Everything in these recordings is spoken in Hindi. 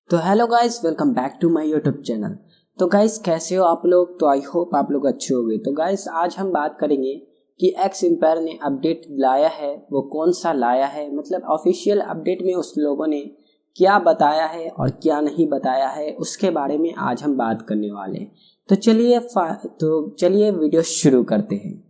तो hello guys, welcome back to my YouTube channel. तो गाइस कैसे हो आप लोग। तो आई होप आप लोग अच्छे होंगे। तो गाइस आज हम बात करेंगे कि एक्स एम्पायर ने अपडेट लाया है, वो कौन सा लाया है, मतलब ऑफिशियल अपडेट में उस लोगों ने क्या बताया है और क्या नहीं बताया है, उसके बारे में आज हम बात करने वाले हैं। तो चलिए वीडियो शुरू करते हैं।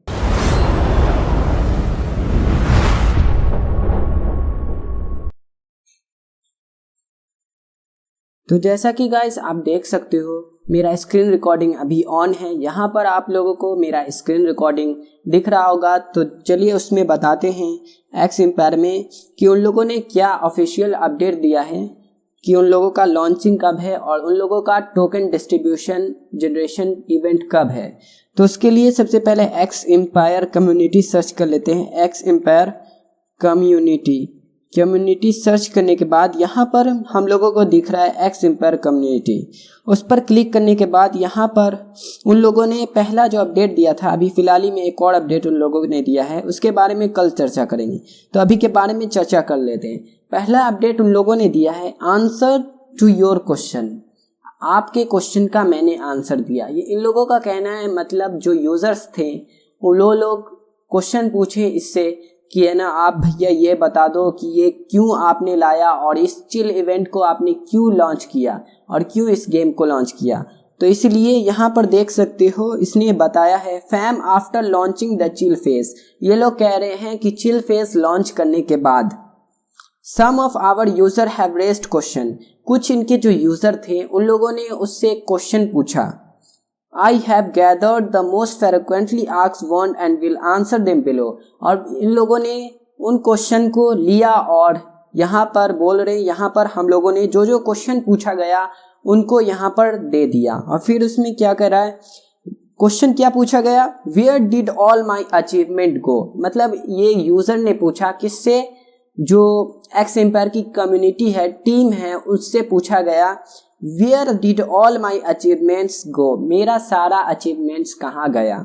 तो जैसा कि गाइस आप देख सकते हो, मेरा स्क्रीन रिकॉर्डिंग अभी ऑन है। यहाँ पर आप लोगों को मेरा स्क्रीन रिकॉर्डिंग दिख रहा होगा। तो चलिए उसमें बताते हैं एक्स एम्पायर में कि उन लोगों ने क्या ऑफिशियल अपडेट दिया है, कि उन लोगों का लॉन्चिंग कब है और उन लोगों का टोकन डिस्ट्रीब्यूशन जनरेशन इवेंट कब है। तो उसके लिए सबसे पहले एक्स एम्पायर कम्युनिटी सर्च कर लेते हैं। एक्स एम्पायर कम्युनिटी सर्च करने के बाद यहाँ पर हम लोगों को दिख रहा है एक्स एम्पायर कम्युनिटी। उस पर क्लिक करने के बाद यहाँ पर उन लोगों ने पहला जो अपडेट दिया था, अभी फिलहाल ही में एक और अपडेट उन लोगों ने दिया है, उसके बारे में कल चर्चा करेंगे। तो अभी के बारे में चर्चा कर लेते हैं। पहला अपडेट उन लोगों ने दिया है आंसर टू योर क्वेश्चन। आपके क्वेश्चन का मैंने आंसर दिया, ये इन लोगों का कहना है। मतलब जो यूजर्स थे वो लोग क्वेश्चन पूछे इससे कि है ना, आप भैया ये बता दो कि ये क्यों आपने लाया और इस चिल इवेंट को आपने क्यों लॉन्च किया और क्यों इस गेम को लॉन्च किया। तो इसलिए यहाँ पर देख सकते हो इसने बताया है fam after launching the chill phase. ये लोग कह रहे हैं कि चिल फेज लॉन्च करने के बाद some of our user have raised question, कुछ इनके जो यूजर थे उन लोगों ने उससे क्वेश्चन पूछा। I have gathered the most frequently asked one and will answer them below। और इन लोगों ने उन क्वेश्चन को लिया और यहाँ पर बोल रहे, यहाँ पर हम लोगों ने जो जो क्वेश्चन पूछा गया उनको यहाँ पर दे दिया। और फिर उसमें क्या कर रहा है, क्वेश्चन क्या पूछा गया, Where did all my achievement go। मतलब ये यूजर ने पूछा किससे, जो एक्स एम्पायर की कम्युनिटी है, टीम है, उससे पूछा गया Where did all my achievements go। मेरा सारा अचीवमेंट्स कहाँ गया।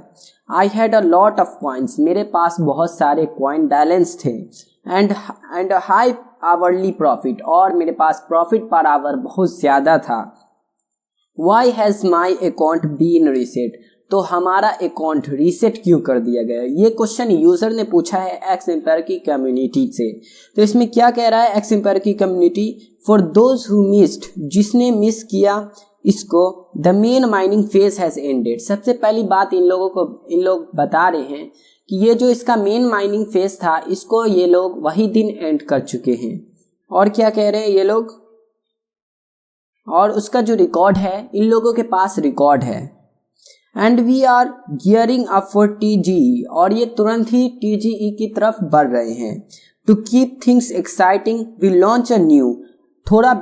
I had a lot of coins, मेरे पास बहुत सारे कॉइन बैलेंस थे। and a high hourly profit, और मेरे पास प्रॉफिट पर आवर बहुत ज़्यादा था। Why has my account been reset। तो हमारा अकाउंट रीसेट क्यों कर दिया गया। ये क्वेश्चन यूजर ने पूछा है एक्स एम्पायर की कम्युनिटी से। तो इसमें क्या कह रहा है एक्स एम्पायर की community, for those who missed, जिसने मिस किया इसको, the main mining phase has ended. सबसे पहली बात इन लोग बता रहे हैं कि ये जो इसका मेन माइनिंग फेज था, इसको ये लोग वही दिन एंड कर चुके हैं। और क्या कह रहे हैं ये लोग, और उसका जो रिकॉर्ड है, इन लोगों के पास रिकॉर्ड है। And we are gearing up for TGE, और ये तुरंत ही TGE की तरफ बढ़ रहे हैं। To keep things exciting we launch a new, थोड़ा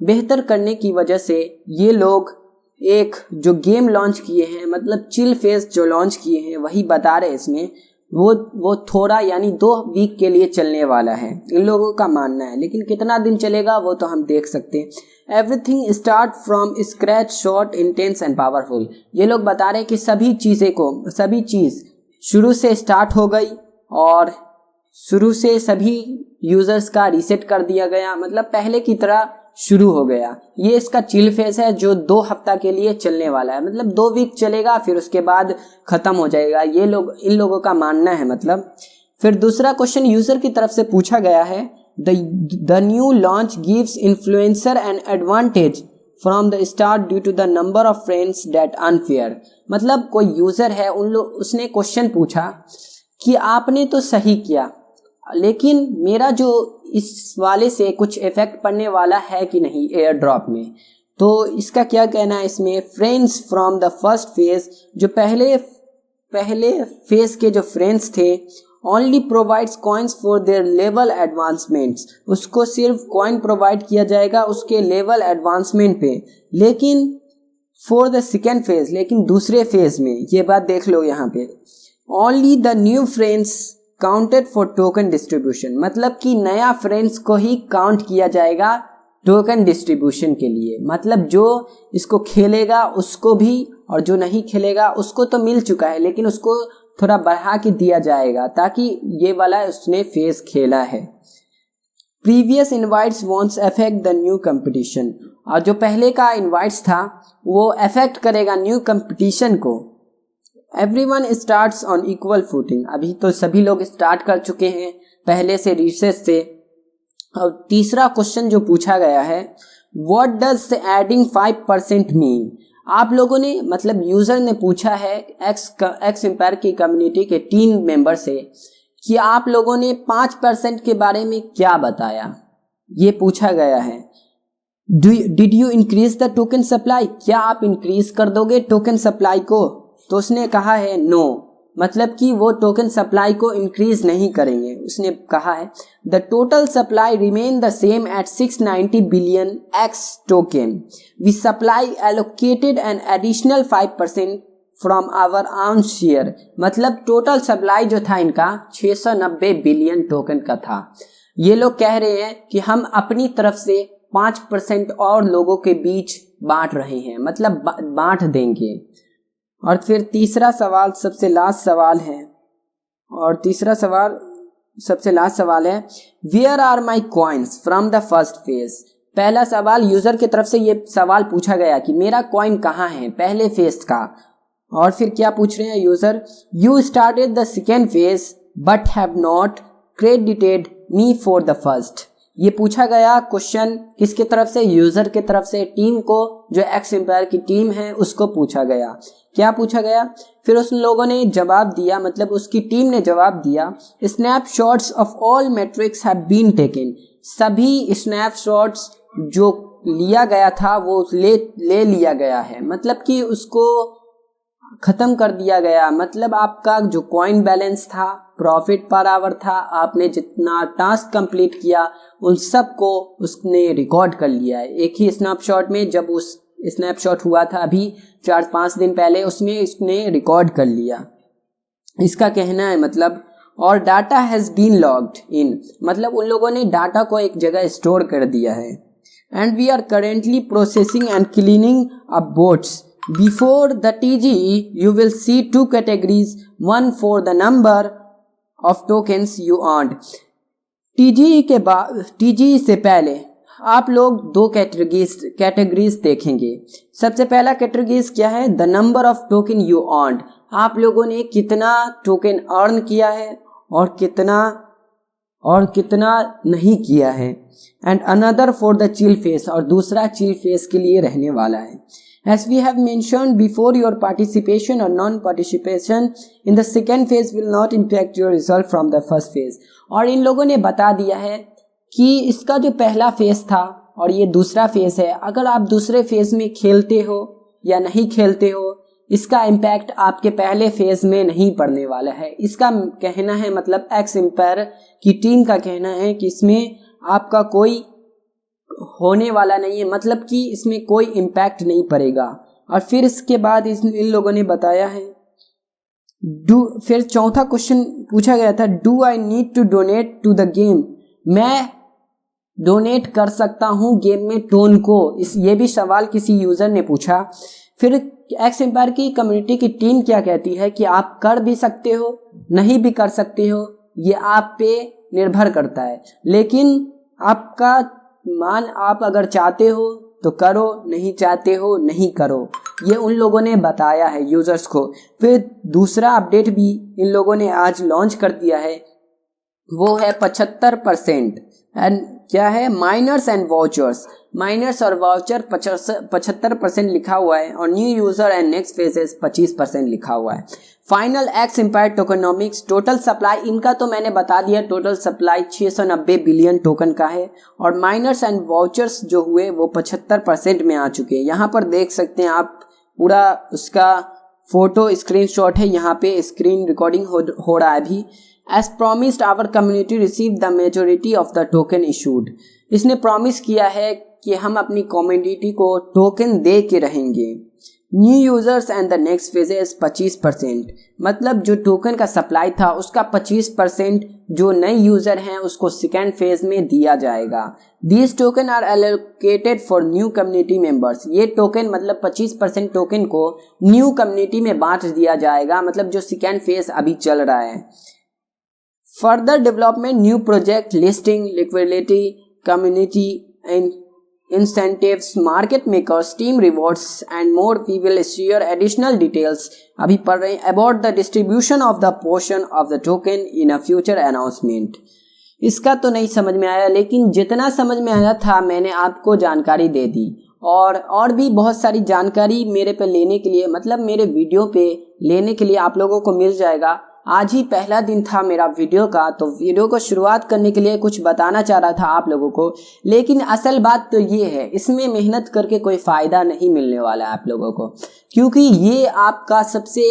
बेहतर करने की वजह से ये लोग एक जो गेम लॉन्च किए हैं, मतलब चिल फेज जो लॉन्च किए हैं, वही बता रहे हैं इसमें। वो थोड़ा यानी 2 वीक के लिए चलने वाला है, इन लोगों का मानना है। लेकिन कितना दिन चलेगा वो तो हम देख सकते हैं। Everything start from scratch, short, intense and powerful. ये लोग बता रहे हैं कि सभी चीज़ शुरू से स्टार्ट हो गई और शुरू से सभी यूजर्स का रीसेट कर दिया गया, मतलब पहले की तरह शुरू हो गया। ये इसका चिल फेज है जो 2 हफ्ता के लिए चलने वाला है, मतलब 2 वीक चलेगा, फिर उसके बाद खत्म हो जाएगा। इन लोगों का मानना है। मतलब फिर दूसरा क्वेश्चन यूजर की तरफ से पूछा गया है, the new launch gives influencer an advantage from the start due to the number of friends that unfair. मतलब कोई यूजर है, उसने क्वेश्चन पूछा कि आपने तो सही किया, लेकिन मेरा जो इस वाले से कुछ इफेक्ट पड़ने वाला है कि नहीं एयर ड्रॉप में। तो इसका क्या कहना है इसमें, friends from the first phase, जो पहले फेज के जो फ्रेंड्स थे, only provides coins for their level advancements, उसको सिर्फ कॉइन प्रोवाइड किया जाएगा उसके लेवल एडवांसमेंट पे। लेकिन फॉर द सेकेंड फेज, लेकिन दूसरे फेज में, ये बात देख लो यहाँ पे, only the new friends counted for token distribution, मतलब कि नया फ्रेंड्स को ही काउंट किया जाएगा टोकन डिस्ट्रीब्यूशन के लिए। मतलब जो इसको खेलेगा उसको भी, और जो नहीं खेलेगा उसको तो मिल चुका है, लेकिन उसको थोड़ा बढ़ा के दिया जाएगा ताकि ये वाला उसने फेज खेला है। Previous invites wants affect the new competition, और जो पहले का इनवाइट्स था वो अफेक्ट करेगा न्यू कंपटीशन को। Everyone starts on equal footing, अभी तो सभी लोग स्टार्ट कर चुके हैं पहले से, रिसेस से। और तीसरा क्वेश्चन जो पूछा गया है, व्हाट डज एडिंग 5% मीन। आप लोगों ने मतलब यूजर ने पूछा है एक्स एम्पायर की कम्युनिटी के 3 मेंबर से कि आप लोगों ने 5% के बारे में क्या बताया, ये पूछा गया है। Did you increase the token supply, क्या आप इंक्रीज कर दोगे टोकन सप्लाई को। तो उसने कहा है नो, मतलब कि वो टोकन सप्लाई को इंक्रीज नहीं करेंगे। उसने कहा है the total supply remain the same at 690 billion X token, we supply allocated an additional 5% from our own share, मतलब टोटल सप्लाई जो था इनका 690 बिलियन टोकन का था। ये लोग कह रहे हैं कि हम अपनी तरफ से 5% और लोगों के बीच बांट रहे हैं, मतलब बांट देंगे। और फिर तीसरा सवाल सबसे लास्ट सवाल है, और तीसरा सवाल सबसे लास्ट सवाल है, where are my coins from the first phase. पहला सवाल यूजर की तरफ से ये सवाल पूछा गया कि मेरा कॉइन कहाँ है पहले फेज का। और फिर क्या पूछ रहे हैं user, you started the second phase but have not credited me for the first. ये पूछा गया क्वेश्चन किसके तरफ से, यूजर के तरफ से, टीम को, जो एक्स एम्पायर की टीम है उसको पूछा गया। क्या पूछा गया, फिर उन लोगों ने जवाब दिया, मतलब उसकी टीम ने जवाब दिया, snapshots of all matrix have been taken, सभी स्नैपशॉट्स जो लिया गया था वो ले लिया गया है, मतलब कि उसको खत्म कर दिया गया। मतलब आपका जो कॉइन बैलेंस था, प्रॉफिट पर आवर था, आपने जितना टास्क कंप्लीट किया उन सब को उसने रिकॉर्ड कर लिया है एक ही स्नैपशॉट में। जब उस स्नैपशॉट हुआ था अभी 4-5 दिन पहले, उसमें इसने रिकॉर्ड कर लिया, इसका कहना है। मतलब और data has been logged in, मतलब उन लोगों ने डाटा को एक जगह स्टोर कर दिया है। And we are currently processing and cleaning up bots. Before the TGE, you will see 2 categories, one for the number of tokens you earned. TGE से पहले आप लोग 2 कैटेगरीज देखेंगे। सबसे पहला कैटेगरीज क्या है, the number of token you earned, आप लोगों ने कितना टोकन अर्न किया है और कितना नहीं किया है। And another for the chill face, और दूसरा चिल फेस के लिए रहने वाला है। As we have mentioned before, your participation or non-participation in the second phase will not impact your result from the first phase. और इन लोगों ने बता दिया है कि इसका जो पहला फेज था और ये दूसरा फेज है, अगर आप दूसरे फेज में खेलते हो या नहीं खेलते हो, इसका इम्पैक्ट आपके पहले फेज में नहीं पड़ने वाला है। इसका कहना है, मतलब एक्स एम्पायर की टीम का कहना है कि इसमें आपका कोई होने वाला नहीं है, मतलब कि इसमें कोई इम्पैक्ट नहीं पड़ेगा। और फिर इसके बाद इन लोगों ने बताया है, फिर चौथा क्वेश्चन पूछा गया था, do I need to donate to the game, मैं डोनेट कर सकता हूं गेम में टोन को। ये भी सवाल किसी यूजर ने पूछा। फिर एक्स एम्पायर की कम्युनिटी की टीम क्या कहती है कि आप कर भी सकते हो, नहीं भी कर सकते हो, ये आप पे निर्भर करता है, लेकिन आपका आप अगर चाहते हो तो करो, नहीं चाहते हो नहीं करो, ये उन लोगों ने बताया है यूजर्स को। फिर दूसरा अपडेट भी इन लोगों ने आज लॉन्च कर दिया है, वो है 75%। एंड क्या है, माइनर्स एंड वाउचर्स, माइनर्स और वाउचर 75% लिखा हुआ है, और new user and next phases 25% लिखा हुआ है। Final X empire tokenomics, total supply इनका तो मैंने बता दिया, टोटल सप्लाई 690 बिलियन टोकन का है, और माइनर्स एंड वाउचर्स जो हुए वो 75% में आ चुके हैं। यहाँ पर देख सकते हैं आप, पूरा उसका फोटो स्क्रीनशॉट है, यहाँ पे स्क्रीन रिकॉर्डिंग हो रहा है अभी। As promised, our community received the majority of the token issued. इसने प्रॉमिस किया है कि हम अपनी कम्युनिटी को टोकन दे के रहेंगे। New users and the next phase is 25%, मतलब जो टोकन का सप्लाई था उसका 25% जो नए यूजर हैं उसको सेकेंड फेज में दिया जाएगा। These token are allocated for new community members. ये टोकन मतलब 25% टोकन को न्यू कम्युनिटी में बांट दिया जाएगा, मतलब जो सेकेंड फेज अभी चल रहा है। Further development, new project listing, liquidity, community and incentives, market makers, team rewards and more. We will share additional details अभी पढ़ रहे हैं about the distribution of the portion of the token in a future announcement। इसका तो नहीं समझ में आया, लेकिन जितना समझ में आया था मैंने आपको जानकारी दे दी। और भी बहुत सारी जानकारी मेरे पे लेने के लिए, मतलब मेरे वीडियो पे लेने के लिए आप लोगों को मिल जाएगा। आज ही पहला दिन था मेरा वीडियो का, तो वीडियो को शुरुआत करने के लिए कुछ बताना चाह रहा था आप लोगों को, लेकिन असल बात तो ये है, इसमें मेहनत करके कोई फ़ायदा नहीं मिलने वाला है आप लोगों को, क्योंकि ये आपका सबसे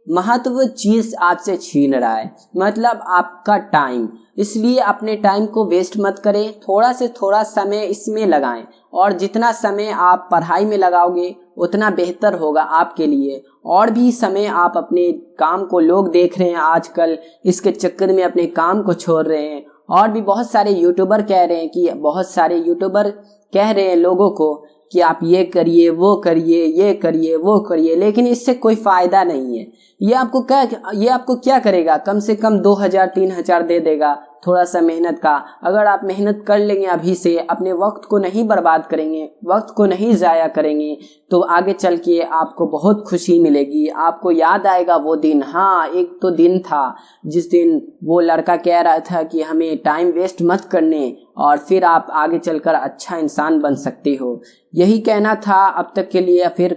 महत्व चीज़ आपसे छीन रहा है, मतलब आपका टाइम। इसलिए अपने टाइम को वेस्ट मत करें, थोड़ा से थोड़ा समय इसमें लगाएं, और जितना समय आप पढ़ाई में लगाओगे उतना बेहतर होगा आपके लिए। और भी समय आप अपने काम को, लोग देख रहे हैं आजकल इसके चक्कर में अपने काम को छोड़ रहे हैं। और भी बहुत सारे यूट्यूबर कह रहे हैं कि बहुत सारे यूट्यूबर कह रहे हैं लोगों को कि आप ये करिए, वो करिए, ये करिए, वो करिए, लेकिन इससे कोई फ़ायदा नहीं है। ये आपको क्या करेगा, कम से कम 2000-3000 दे देगा थोड़ा सा मेहनत का। अगर आप मेहनत कर लेंगे अभी से, अपने वक्त को नहीं बर्बाद करेंगे, वक्त को नहीं ज़ाया करेंगे, तो आगे चल के आपको बहुत खुशी मिलेगी। आपको याद आएगा वो दिन। हाँ, एक तो दिन था जिस दिन वो लड़का कह रहा था कि हमें टाइम वेस्ट मत करने, और फिर आप आगे चलकर अच्छा इंसान बन सकते हो। यही कहना था अब तक के लिए। फिर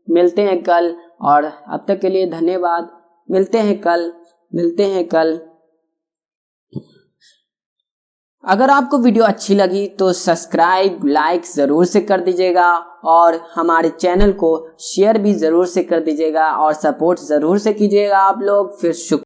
मिलते हैं कल, और अब तक के लिए धन्यवाद। मिलते हैं कल। अगर आपको वीडियो अच्छी लगी तो सब्सक्राइब, लाइक ज़रूर से कर दीजिएगा, और हमारे चैनल को शेयर भी ज़रूर से कर दीजिएगा, और सपोर्ट ज़रूर से कीजिएगा आप लोग। फिर शुक्रिया।